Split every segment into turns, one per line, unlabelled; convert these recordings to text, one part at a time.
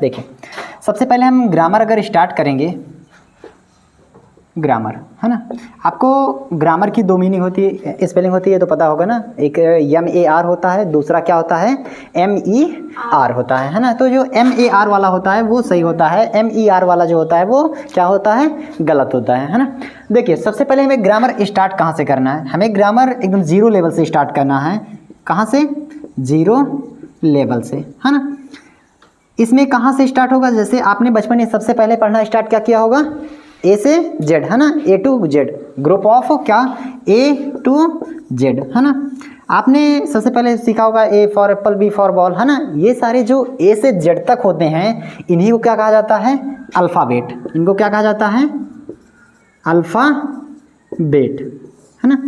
देखिए सबसे पहले हम ग्रामर अगर स्टार्ट करेंगे, ग्रामर है ना, आपको ग्रामर की दो मीनिंग होती है, स्पेलिंग होती है तो पता होगा ना, एक MAR होता है, दूसरा क्या होता है MER होता है ना। तो जो MAR वाला होता है वो सही होता है, MER वाला जो होता है वो क्या होता है, गलत होता है ना। देखिए सबसे पहले हमें ग्रामर स्टार्ट कहाँ से करना है, हमें ग्रामर एकदम जीरो लेवल से स्टार्ट करना है। कहाँ से, जीरो लेवल से है ना। इसमें कहाँ से स्टार्ट होगा, जैसे आपने बचपन में सबसे पहले पढ़ना स्टार्ट क्या किया होगा, A से Z है ना, A to Z, group of क्या A to Z है ना। आपने सबसे पहले सीखा होगा A for Apple, B for ball है ना। ये सारे जो A से Z तक होते हैं इन्हीं को क्या कहा जाता है, अल्फ़ाबेट। इनको क्या कहा जाता है, अल्फ़ाबेट है ना।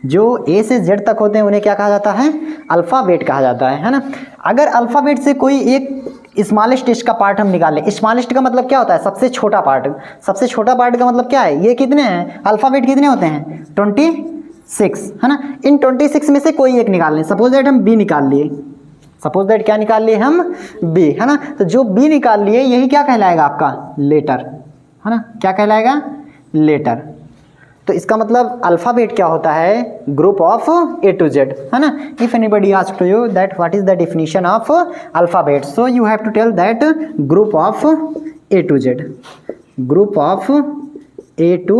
जो A से Z तक होते हैं उन्हें क्या कहा जाता है, अल्फ़ाबेट कहा जाता है ना। अगर अल्फ़ाबेट से कोई एक स्मॉलेस्ट का पार्ट हम निकालें, स्मॉलेस्ट का मतलब क्या होता है, सबसे छोटा पार्ट। सबसे छोटा पार्ट का मतलब क्या है, ये कितने हैं, अल्फ़ाबेट कितने होते हैं 26 है ना। इन 26 में से कोई एक निकाल लें, सपोज दैट हम B निकाल लिए, सपोज दैट क्या निकाल लिए हम, B है ना। तो जो B निकाल लिए यही क्या कहलाएगा आपका, लेटर है ना। क्या कहलाएगा, लेटर। तो इसका मतलब अल्फ़ाबेट क्या होता है, group of A to Z है ना। If anybody ask to you that what is the definition of alphabet, so you have to tell that group of A to Z, group of A to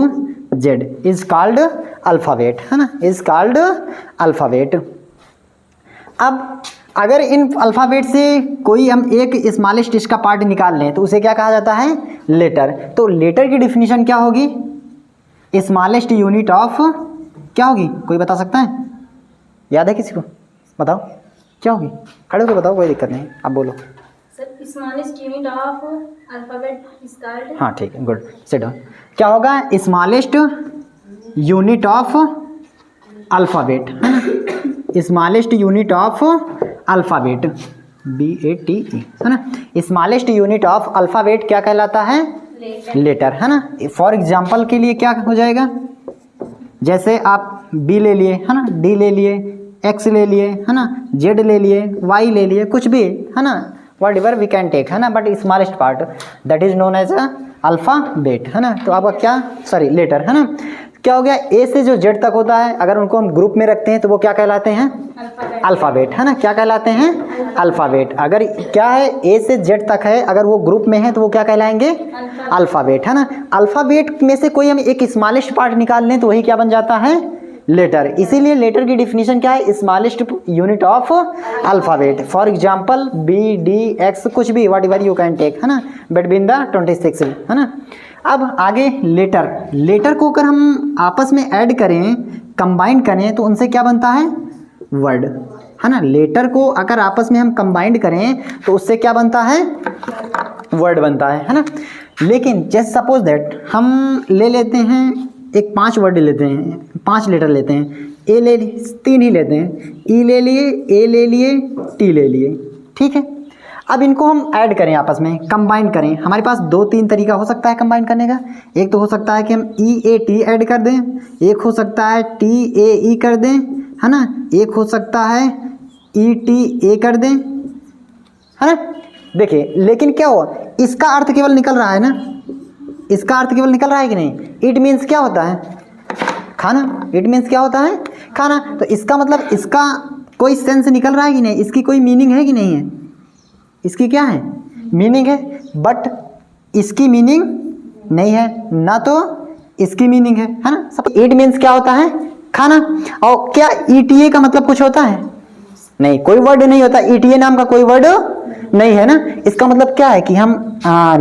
Z is called alphabet है ना, is called alphabet. अब अगर इन alphabet से कोई हम एक smallest इसका part निकाल लें तो उसे क्या कहा जाता है, लेटर। तो लेटर की डेफिनेशन क्या होगी, स्मॉलेस्ट यूनिट ऑफ क्या होगी, कोई बता सकता है, याद है किसी को, बताओ क्या होगी, खड़े होकर बताओ, कोई दिक्कत नहीं, आप बोलो।
Sir smallest unit of alphabet is called,
हाँ ठीक है, गुड, सिट डाउन। क्या होगा, स्मॉलेस्ट यूनिट ऑफ अल्फ़ाबेट है ना, smallest unit of alphabet BATE है ना। स्मॉलेस्ट यूनिट ऑफ अल्फ़ाबेट क्या कहलाता है, लेटर है ना। फॉर एग्जाम्पल के लिए क्या हो जाएगा, जैसे आप B ले लिए है ना, D ले लिए, X ले लिए है ना, Z ले लिए, Y ले लिए, कुछ भी है ना, whatever we can take है ना, but smallest part that is known as alphabet है ना। तो आपका क्या, सॉरी लेटर है ना। क्या हो गया, A से जो Z तक होता है अगर उनको हम ग्रुप में रखते हैं तो वो क्या कहलाते हैं, अल्फ़ाबेट है ना। क्या कहलाते हैं, अल्फ़ाबेट। अगर क्या है, A से Z तक है, अगर वो ग्रुप में है तो वो क्या कहलाएंगे, अल्फ़ाबेट है ना। अल्फ़ाबेट में से कोई हम एक स्मॉलेस्ट पार्ट निकाल लें तो वही क्या बन जाता है, लेटर। इसीलिए लेटर की डिफिनीशन क्या है, smallest unit of alphabet. For example B D X कुछ भी, whatever you can take है ना, बिटवीन द 26 है ना। अब आगे लेटर, लेटर को अगर हम आपस में ऐड करें, कंबाइन करें तो उनसे क्या बनता है, वर्ड है ना। लेटर को अगर आपस में हम कंबाइंड करें तो उससे क्या बनता है, वर्ड बनता है ना। लेकिन जैसे सपोज दैट हम ले लेते हैं एक 5 वर्ड लेते हैं, 5 लेटर लेते हैं, A ले लिए, 3 ही लेते हैं, E ले लिए, A ले लिए, T ले लिए, ठीक है। अब इनको हम ऐड करें, आपस में कंबाइन करें, हमारे पास 2-3 तरीका हो सकता है कंबाइन करने का। एक तो हो सकता है कि हम EAT ऐड कर दें, एक हो सकता है TAE कर दें है ना, एक हो सकता है ETA कर दें है ना। देखिए लेकिन क्या हुआ, इसका अर्थ केवल निकल रहा है ना, इसका अर्थ केवल निकल रहा है कि नहीं। इट मीन्स क्या होता है, खाना। इट मीन्स क्या होता है, खाना। तो इसका मतलब इसका कोई सेंस निकल रहा है कि नहीं, इसकी कोई मीनिंग है कि नहीं है, इसकी क्या है, मीनिंग है, बट इसकी मीनिंग नहीं है ना, तो इसकी मीनिंग है ना। सब इट मीन्स क्या होता है, खाना। और क्या ETA का मतलब कुछ होता है, नहीं, कोई वर्ड नहीं होता, ETA नाम का कोई वर्ड नहीं है ना। इसका मतलब क्या है कि हम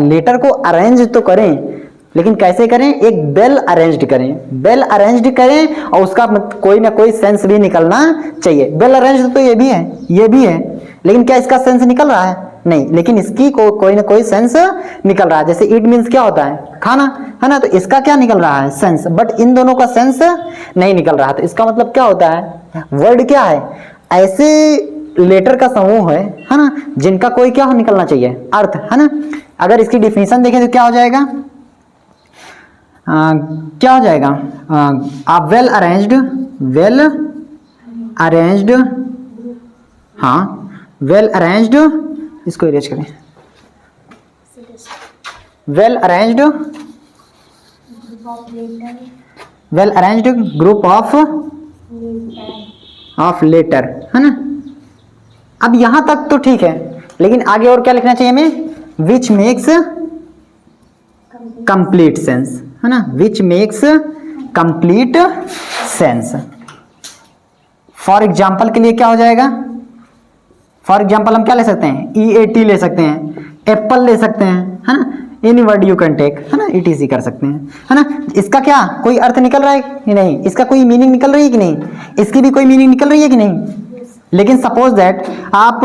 लेटर को अरेंज तो करें, लेकिन कैसे करें, एक वेल अरेंज्ड करें, वेल अरेंज्ड करें और उसका कोई ना कोई सेंस भी निकलना चाहिए। वेल अरेंज्ड तो ये भी है, ये भी है, लेकिन क्या इसका सेंस निकल रहा है, नहीं, लेकिन इसकी कोई ना कोई सेंस निकल रहा है। जैसे इट मीन्स क्या होता है, खाना है ना, तो इसका क्या निकल रहा है, सेंस, बट इन दोनों का सेंस नहीं निकल रहा। तो इसका मतलब क्या होता है, वर्ड क्या है, ऐसे लेटर का समूह है ना, जिनका कोई क्या निकलना चाहिए, अर्थ है ना। अगर इसकी डिफिनीशन देखें तो क्या हो जाएगा, क्या हो जाएगा, आप वेल अरेंज्ड, वेल अरेंज्ड, हाँ वेल अरेंज्ड, इसको इरेज करें, well arranged group of letter, है ना। अब यहां तक तो ठीक है, लेकिन आगे और क्या लिखना चाहिए हमें? विच मेक्स कंप्लीट सेंस, है ना, which makes complete sense. For example के लिए क्या हो जाएगा? फॉर एग्जाम्पल हम क्या ले सकते हैं? EAT ले सकते हैं, एप्पल ले सकते हैं, है ना, any word you can take, है ना, ETC कर सकते हैं, है ना। इसका क्या कोई अर्थ निकल रहा है कि नहीं? इसका कोई मीनिंग निकल रही है कि नहीं? इसकी भी कोई मीनिंग निकल रही है कि नहीं? लेकिन सपोज दैट आप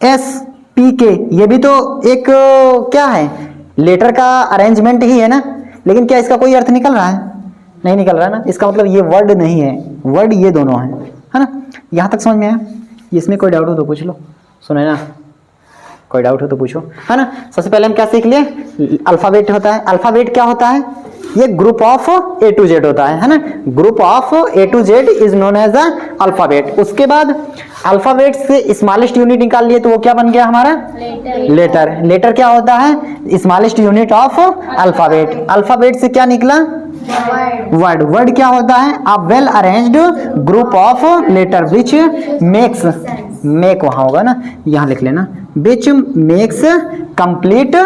LESPK, ये भी तो एक क्या है? लेटर का अरेंजमेंट ही है ना, लेकिन क्या इसका कोई अर्थ निकल रहा है? नहीं निकल रहा है ना। इसका मतलब ये वर्ड नहीं है, वर्ड ये दोनों है ना। यहाँ तक समझ में आया? इसमें कोई डाउट हो तो पूछ लो, सुने ना, कोई डाउट हो तो पूछो, है ना। सबसे पहले हम क्या सीख लिए? अल्फाबेट होता है। अल्फाबेट क्या होता है? ये group of A to Z होता है ना। Group of A to Z is known as a alphabet. उसके बाद अल्फाबेट से स्मॉलेस्ट यूनिट निकाल लिए तो वो क्या बन गया हमारा? लेटर। लेटर क्या होता है? Smallest unit of alphabet. Alphabet से क्या निकला? वर्ड। वर्ड क्या होता है? A well arranged group of letter which makes, make वहां होगा ना, यहां लिख लेना, विच मेक्स कंप्लीट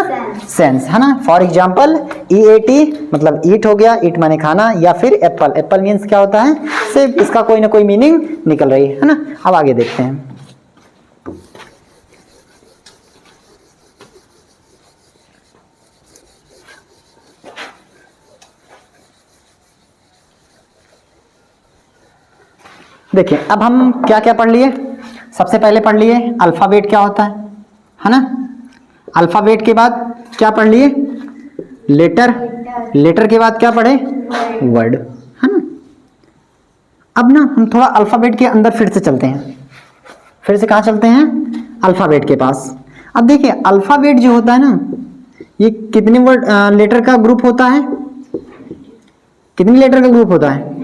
सेंस, है ना। फॉर एग्जाम्पल EAT मतलब ईट हो गया, ईट माने खाना, या फिर एप्पल। एप्पल मीन्स क्या होता है? सिर्फ इसका कोई ना कोई मीनिंग निकल रही है ना। अब आगे देखते हैं। देखिए अब हम क्या क्या पढ़ लिए। सबसे पहले पढ़ लिए अल्फाबेट क्या होता है ना। अल्फाबेट के बाद क्या पढ़ लिए? लेटर। लेटर के बाद क्या पढ़े? वर्ड, है ना। अब ना हम थोड़ा अल्फाबेट के अंदर फिर से चलते हैं। फिर से कहाँ चलते हैं? अल्फाबेट के पास। अब देखिए अल्फाबेट जो होता है ना, ये कितने वर्ड लेटर का ग्रुप होता है? कितने लेटर का ग्रुप होता है?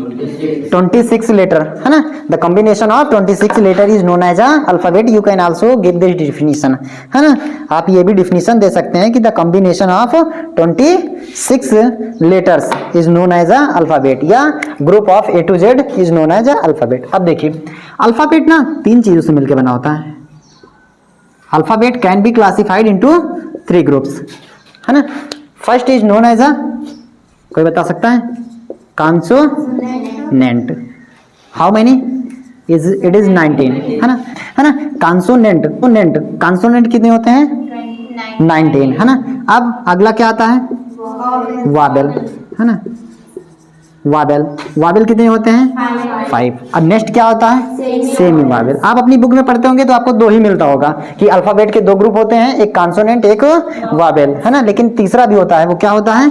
26 लेटर, है ना। The combination of 26 letter is known as alphabet. You can also give this definition, है ना। आप ये भी डिफिनीशन दे सकते हैं कि the combination of 26 letters is known as alphabet, या group of A to Z is known as alphabet. अब देखिए अल्फाबेट ना 3 चीजों से मिलकर बना होता है। Alphabet can be classified into 3 groups, है ना। फर्स्ट इज नोन एज कोई बता सकता है? Consonant. How many? Is it is 19, है ना। कॉन्सोनेंट। कॉन्सोनेंट कितने होते हैं? 19, है ना। अब अगला क्या आता है? वाबेल, है ना। वाबेल। वाबेल कितने होते हैं? 5। अब नेक्स्ट क्या होता है? Semi vowel. आप अपनी बुक में पढ़ते होंगे तो आपको 2 ही मिलता होगा कि अल्फाबेट के 2 ग्रुप होते हैं, एक कॉन्सोनेंट एक वाबेल, है ना। लेकिन तीसरा भी होता है, वो क्या होता है?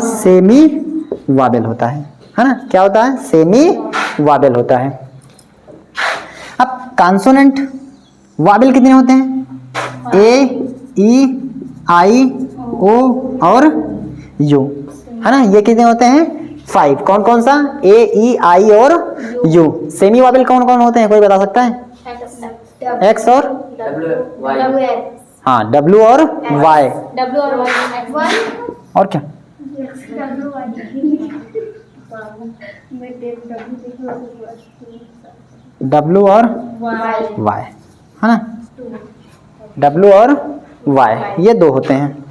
सेमी वाबेल होता है ना। क्या होता है? सेमी वाबेल होता है। अब कॉन्सोनेंट वाबेल कितने होते हैं? A, E, I, O और U, है ना। ये कितने होते हैं? 5। कौन कौन सा? A, E, I और U। सेमी वाबेल कौन कौन होते हैं? कोई बता सकता है? X और हाँ W और Y। और क्या? W और Y, है ना। W और Y ये 2 होते हैं।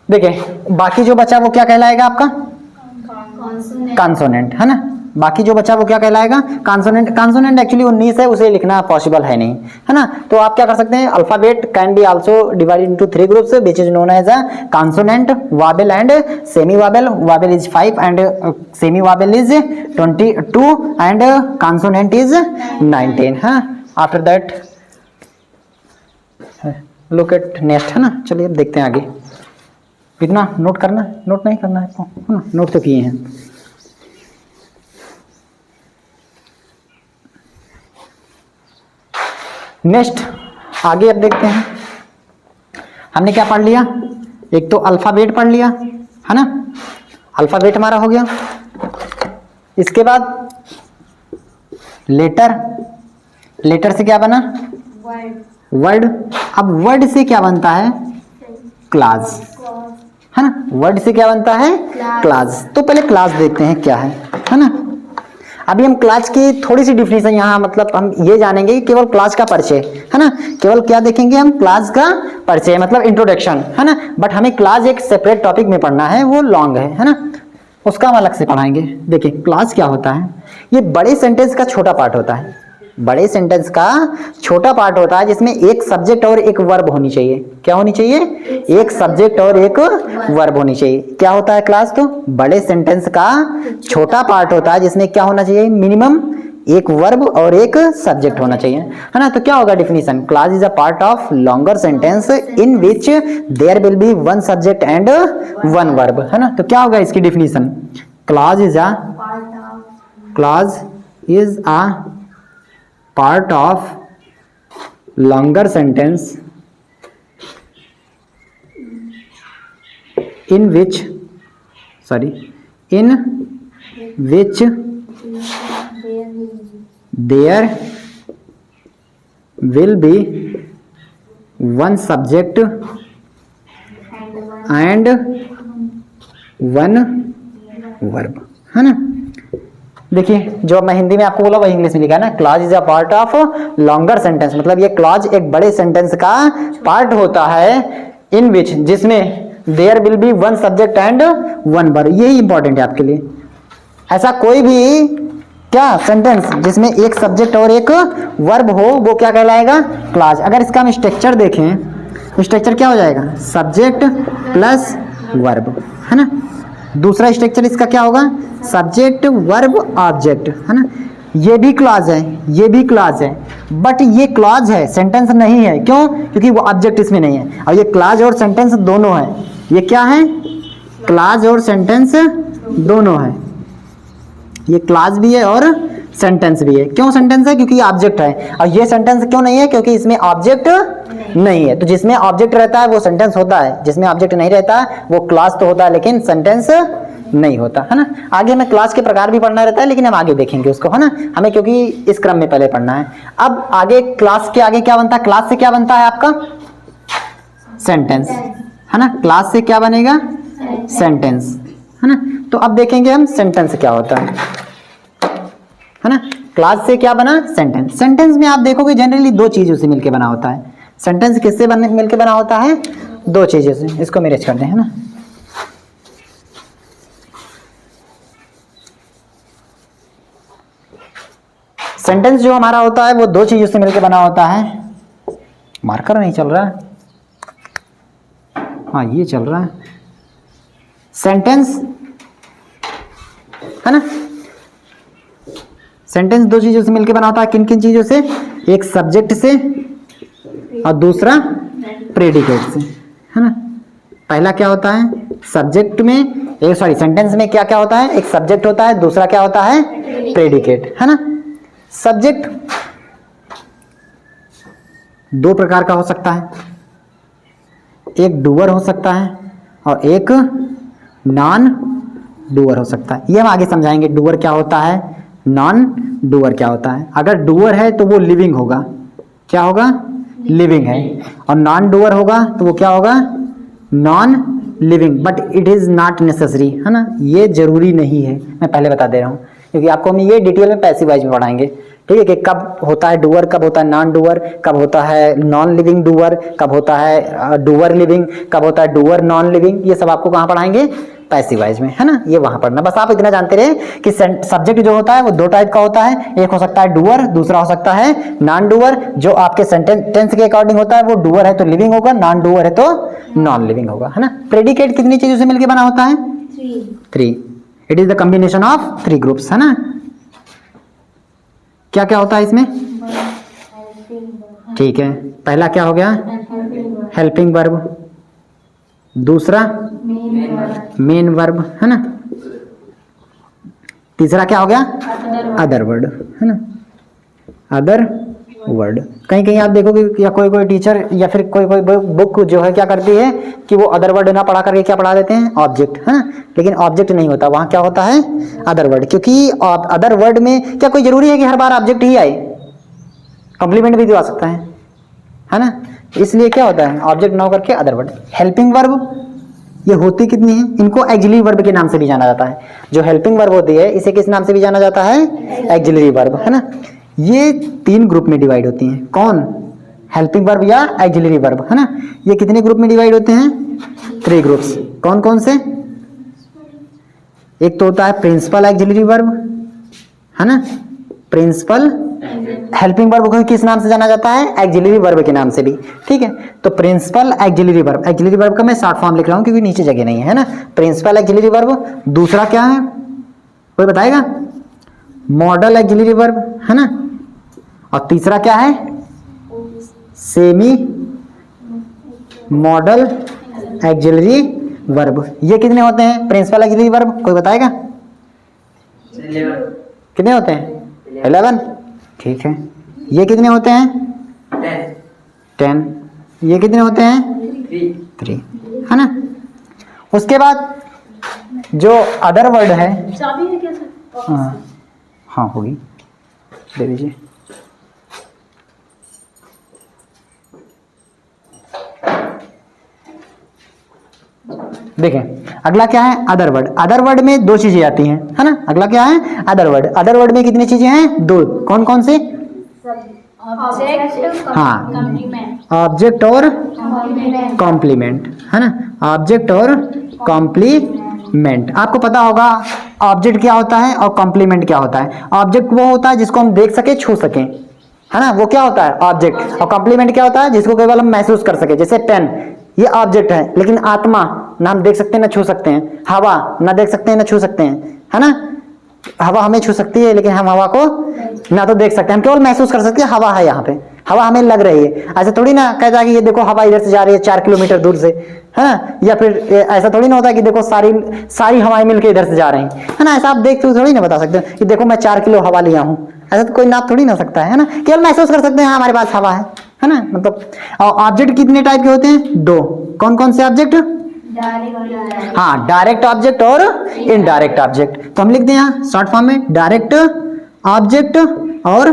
देखिए बाकी जो बचा वो क्या कहलाएगा आपका? कॉन्सोनेंट, है ना। बाकी जो बचा वो क्या कहलाएगा? कॉन्सोनेंट। कॉन्सोनेंट एक्चुअली 19 है, उसे लिखना पॉसिबल है नहीं, है ना। तो आप क्या कर सकते हैं? Alphabet can be also divided into 3 groups which is known as a consonant, vowel and semi vowel. Vowel is 5 and semi vowel is 22 and consonant is 19, है। After that look at next, है ना। चलिए अब देखते हैं आगे। कितना note करना है? नोट नहीं करना है आपको, है ना। नोट तो किए हैं। नेक्स्ट आगे अब देखते हैं। हमने क्या पढ़ लिया? एक तो अल्फाबेट पढ़ लिया, है ना। अल्फाबेट हमारा हो गया। इसके बाद लेटर। लेटर से क्या बना? वर्ड। अब वर्ड से क्या बनता है? क्लास, है ना। वर्ड से क्या बनता है? क्लास। तो पहले क्लास देखते हैं क्या है ना। अभी हम क्लास की थोड़ी सी डिफिनेशन यहाँ, मतलब हम ये जानेंगे कि केवल क्लास का परिचय, है ना। केवल क्या देखेंगे हम? क्लास का परिचय, मतलब इंट्रोडक्शन, है ना। बट हमें क्लास एक सेपरेट टॉपिक में पढ़ना है, वो लॉन्ग है ना, उसका हम अलग से पढ़ाएंगे। देखिए क्लास क्या होता है। ये बड़े सेंटेंस का छोटा पार्ट होता है, बड़े सेंटेंस का छोटा पार्ट होता है जिसमें एक सब्जेक्ट और एक वर्ब होनी चाहिए। क्या होनी चाहिए? एक सब्जेक्ट और एक वर्ब होनी चाहिए। क्या होता है क्लास? तो बड़े सेंटेंस का छोटा पार्ट होता है जिसमें क्या होना चाहिए? मिनिमम एक वर्ब और एक सब्जेक्ट होना चाहिए, है ना। तो क्या होगा definition? Clause is a part of longer sentence in which there will be one subject and one verb, है ना। तो क्या होगा इसकी definition? Clause is a part of longer sentence in which there will be one subject and one verb, है ना। देखिए जो मैं हिंदी में आपको बोला वही इंग्लिश में लिखा है ना। Clause is a part of longer sentence, मतलब ये क्लॉज एक बड़े सेंटेंस का पार्ट होता है इन विच, जिसमें there will be one subject and one verb. यही इंपॉर्टेंट है आपके लिए। ऐसा कोई भी क्या सेंटेंस जिसमें एक सब्जेक्ट और एक वर्ब हो वो क्या कहलाएगा? क्लॉज। अगर इसका हम स्ट्रक्चर देखें तो स्ट्रक्चर क्या हो जाएगा? सब्जेक्ट प्लस वर्ब, है ना। दूसरा स्ट्रक्चर इसका क्या होगा? सब्जेक्ट वर्ब ऑब्जेक्ट, है ना। ये भी क्लॉज है, ये भी क्लॉज है, बट ये क्लॉज है, सेंटेंस नहीं है। क्यों? क्योंकि वो ऑब्जेक्ट इसमें नहीं है। और ये क्लॉज और सेंटेंस दोनों है। ये क्या है? क्लॉज और सेंटेंस दोनों है। ये क्लॉज भी है और सेंटेंस भी है। क्यों सेंटेंस है? क्योंकि ये ऑब्जेक्ट है। और ये सेंटेंस क्यों नहीं है? क्योंकि इसमें ऑब्जेक्ट नहीं है। तो जिसमें ऑब्जेक्ट रहता है वो सेंटेंस होता है, जिसमें ऑब्जेक्ट नहीं रहता है वो क्लॉज तो होता है लेकिन सेंटेंस नहीं होता, है ना। आगे हमें क्लॉज के प्रकार भी पढ़ना रहता है लेकिन हम आगे देखेंगे उसको, है ना। हमें क्योंकि इस क्रम में पहले पढ़ना है। अब आगे क्लॉज के आगे क्या बनता है? क्लॉज से क्या बनता है आपका? सेंटेंस, है ना। क्लॉज से क्या बनेगा? सेंटेंस, है ना। तो अब देखेंगे हम सेंटेंस क्या होता है ना। क्लॉज से क्या बना? सेंटेंस। सेंटेंस में आप देखोगे जनरली दो चीजों से मिलकर बना होता है। सेंटेंस किससे मिलकर बना होता है? दो चीजों से। इसको मैनेज करते हैं ना। सेंटेंस जो हमारा होता है वो दो चीजों से मिलकर बना होता है। मार्कर नहीं चल रहा है, हाँ ये चल रहा है। सेंटेंस, है ना। सेंटेंस दो चीजों से मिलकर बना होता है। किन किन चीजों से? एक सब्जेक्ट से और दूसरा प्रेडिकेट से, है ना। पहला क्या होता है? सब्जेक्ट में सेंटेंस में क्या क्या होता है? एक सब्जेक्ट होता है, दूसरा क्या होता है? प्रेडिकेट, है ना। सब्जेक्ट दो प्रकार का हो सकता है, एक डूअर हो सकता है और एक नॉन डूअर हो सकता है। ये हम आगे समझाएंगे। डूअर क्या होता है, नॉन डूअर क्या होता है। अगर डूअर है तो वो लिविंग होगा। क्या होगा? लिविंग है। और नॉन डूअर होगा तो वो क्या होगा? Non living. But it is not necessary, है ना। ये जरूरी नहीं है, मैं पहले बता दे रहा हूँ, क्योंकि आपको हम ये डिटेल में पैसिव वाइज में पढ़ाएंगे। ठीक है कि कब होता है डूअर, कब होता है नॉन डूअर, कब होता है नॉन लिविंग डूअर, कब होता है डूअर लिविंग, कब होता है डूअर नॉन लिविंग। ये सब आपको कहाँ पढ़ाएंगे? पैसिव वाइज में, है ना। ये वहां पढ़ना। बस आप इतना जानते रहे कि सब्जेक्ट जो होता है वो दो टाइप का होता है। एक हो सकता है डूअर, दूसरा हो सकता है नॉन डूअर। जो आपके सेंटेंस के अकॉर्डिंग होता है वो डूअर है तो लिविंग होगा, नॉन डूअर है तो नॉन लिविंग होगा, है ना। प्रेडिकेट कितनी चीजों से मिलकर बना होता है? 3। It is the combination of 3 groups, है ना। क्या क्या होता है इसमें? ठीक है, पहला क्या हो गया? हेल्पिंग वर्ब, दूसरा मेन वर्ब, है ना। तीसरा क्या हो गया? अदर वर्ड, है ना। Other word. कहीं कहीं आप देखोगे या कोई कोई टीचर या फिर कोई कोई बुक जो है क्या करती है कि वो अदर वर्ड ना पढ़ा करके क्या पढ़ा देते हैं? ऑब्जेक्ट, है ना। लेकिन ऑब्जेक्ट नहीं होता, वहां क्या होता है? Other word. क्योंकि अदर वर्ड में क्या कोई जरूरी है कि हर बार ऑब्जेक्ट ही आए? कॉम्प्लीमेंट भी तो आ सकता है है ना। इसलिए क्या होता है, ऑब्जेक्ट ना करके अदर वर्ड। हेल्पिंग वर्ब ये होती कितनी है, इनको एक्सिलरी वर्ब के नाम से भी जाना जाता है। जो हेल्पिंग वर्ब होती है इसे किस नाम से भी जाना जाता है, एक्सिलरी वर्ब, है ना। ये 3 ग्रुप में डिवाइड होती हैं। कौन, हेल्पिंग वर्ब या एक्सिलरी वर्ब, है ना। ये कितने ग्रुप में डिवाइड होते हैं, 3 ग्रुप्स। कौन कौन से, एक तो होता है प्रिंसिपल एक्सिलरी वर्ब, है ना। प्रिंसिपल हेल्पिंग वर्ब को किस नाम से जाना जाता है, एक्सिलरी वर्ब के नाम से भी, ठीक है। तो principal auxiliary verb, auxiliary verb का मैं शॉर्ट फॉर्म लिख रहा हूं क्योंकि नीचे जगह नहीं है ना। Principal auxiliary verb. दूसरा क्या है, कोई बताएगा, मॉडल एक्सिलरी वर्ब, है ना। और तीसरा क्या है, सेमी मॉडल एक्सिलरी वर्ब। ये कितने होते हैं प्रिंसिपल एक्सिलरी वर्ब, कोई बताएगा, कितने होते हैं, 11, ठीक है। ये कितने होते हैं, 10। ये कितने होते हैं, 3, है ना। उसके बाद जो अदर वर्ड है,
चाबी है क्या सर?
हाँ होगी, दे दीजिए। देखें अगला क्या है, अदर वर्ड। अदर वर्ड में 2 चीजें आती हैं, है ना। अगला क्या है, अदर वर्ड। अदर वर्ड में कितनी चीजें हैं, 2। कौन कौन सी,
ऑब्जेक्ट,
हाँ,
कॉम्प्लीमेंट,
ऑब्जेक्ट और कॉम्प्लीमेंट, है ना। ऑब्जेक्ट और कॉम्प्लीमेंट। आपको पता होगा ऑब्जेक्ट क्या होता है और कॉम्प्लीमेंट क्या होता है। ऑब्जेक्ट वो होता है जिसको हम देख सके, छू सकें, है ना, वो क्या होता है, ऑब्जेक्ट। और कॉम्प्लीमेंट क्या होता है, जिसको केवल हम महसूस कर सके। जैसे पेन, ये ऑब्जेक्ट है, लेकिन आत्मा ना हम देख सकते हैं ना छू सकते हैं। हवा ना देख सकते हैं ना छू सकते हैं, है ना। हवा हमें छू सकती है लेकिन हम हवा को ना तो देख सकते हैं, हम केवल महसूस कर सकते हैं हवा है यहाँ पे, हवा हमें लग रही है। ऐसा थोड़ी ना कहता है कि ये देखो हवा इधर से जा रही है 4 किलोमीटर दूर से, है ना। या फिर ऐसा थोड़ी ना होता है कि देखो सारी हवाएं मिलकर इधर से जा रही हैं, है ना। ऐसा आप देख के थोड़ी ना बता सकते हैं कि देखो मैं 4 किलो हवा लिया हूँ, ऐसा तो कोई नाप थोड़ी ना सकता है ना। केवल महसूस कर सकते हैं हाँ हमारे पास हवा है ना। मतलब ऑब्जेक्ट कितने टाइप के होते हैं, 2। कौन कौन से ऑब्जेक्ट, हाँ, डायरेक्ट ऑब्जेक्ट और इनडायरेक्ट ऑब्जेक्ट। तो हम लिख दें यहाँ शॉर्ट फॉर्म में, डायरेक्ट ऑब्जेक्ट और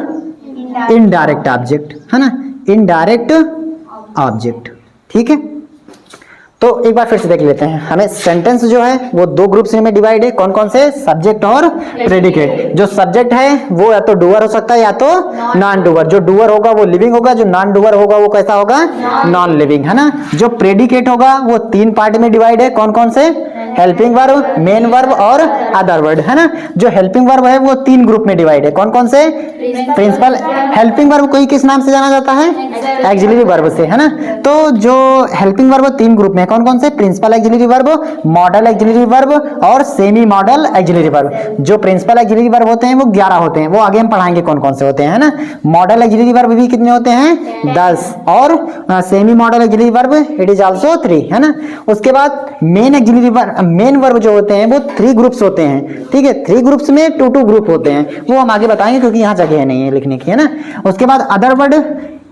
इनडायरेक्ट ऑब्जेक्ट, है ना, इनडायरेक्ट ऑब्जेक्ट, ठीक है। तो एक बार फिर से देख लेते हैं, हमें सेंटेंस जो है वो 2 ग्रुप्स में डिवाइड है। कौन कौन से, सब्जेक्ट और प्रेडिकेट। जो सब्जेक्ट है वो या तो डूअर हो सकता है या तो नॉन डूअर। जो डूअर होगा वो लिविंग होगा, जो नॉन डूअर होगा वो कैसा होगा, नॉन लिविंग, है ना। जो प्रेडिकेट होगा वो 3 पार्ट में डिवाइड है। कौन कौन से, हेल्पिंग वर्ब, मेन वर्ब और अदर वर्ड, है ना। जो हेल्पिंग वर्ब है वो 3 ग्रुप में डिवाइड है। कौन कौन से, प्रिंसिपल हेल्पिंग वर्ब को किस नाम से जाना जाता है, एक्सिलरी वर्ब से, है ना। तो जो हेल्पिंग वर्ब 3 ग्रुप में, कौन कौन से, principal auxiliary verb, modal auxiliary verb और सेमी मॉडल एक्सिलरी वर्ब। जो प्रिंसिपल एक्सिलरी वर्ब होते हैं वो 11 होते हैं, वो आगे हम पढ़ाएंगे कौन कौन से होते हैं, है ना। मॉडल एक्सिलरी वर्ब भी कितने होते हैं, 10। और semi modal auxiliary verb it is also 3, है ना। उसके बाद main axillary verb, main verb जो होते हैं वो 3 ग्रुप्स होते हैं, ठीक है। 3 ग्रुप्स में 2 ग्रुप होते हैं, वो हम आगे बताएंगे क्योंकि यहाँ जगह नहीं है लिखने की, है ना। उसके बाद अदर वर्ड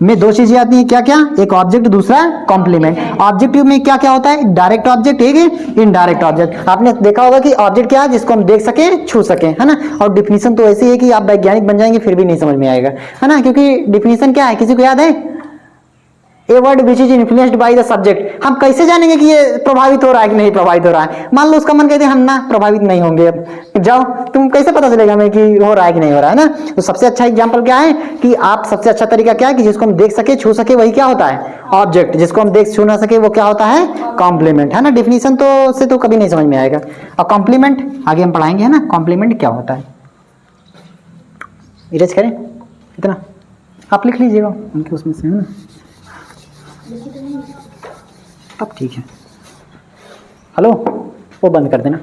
में 2 चीजें आती हैं, क्या क्या, एक ऑब्जेक्ट, दूसरा कॉम्प्लीमेंट। ऑब्जेक्टिव में क्या क्या होता है, डायरेक्ट ऑब्जेक्ट, एक इनडायरेक्ट ऑब्जेक्ट। आपने देखा होगा कि ऑब्जेक्ट क्या है, जिसको हम देख सके, छू सके, है ना। और डिफिनीशन तो ऐसी है कि आप वैज्ञानिक बन जाएंगे फिर भी नहीं समझ में आएगा, है ना। क्योंकि डिफिनीशन क्या है, किसी को याद है, a word which is influenced by the subject. हम कैसे जानेंगे कि ये प्रभावित हो रहा है कि नहीं प्रभावित हो रहा है। मान लो उसका मन कहते हैं हम ना प्रभावित नहीं होंगे, अब जाओ तुम कैसे पता चलेगा हमें कि हो रहा है कि नहीं हो रहा है ना। तो सबसे अच्छा एग्जांपल क्या है कि आप, सबसे अच्छा तरीका क्या है कि जिसको हम देख सके, छू सके, वही क्या होता है, ऑब्जेक्ट। जिसको हम देख छू ना सके वो क्या होता है, कॉम्प्लीमेंट, है ना। डिफिनीशन तो से तो कभी नहीं समझ में आएगा। और कॉम्प्लीमेंट आगे हम पढ़ाएंगे, है ना, कॉम्प्लीमेंट क्या होता है। इरेज करें इतना, आप लिख लीजिएगा उनके उसमें से, है ना, तब ठीक है। हेलो, वो बंद कर देना।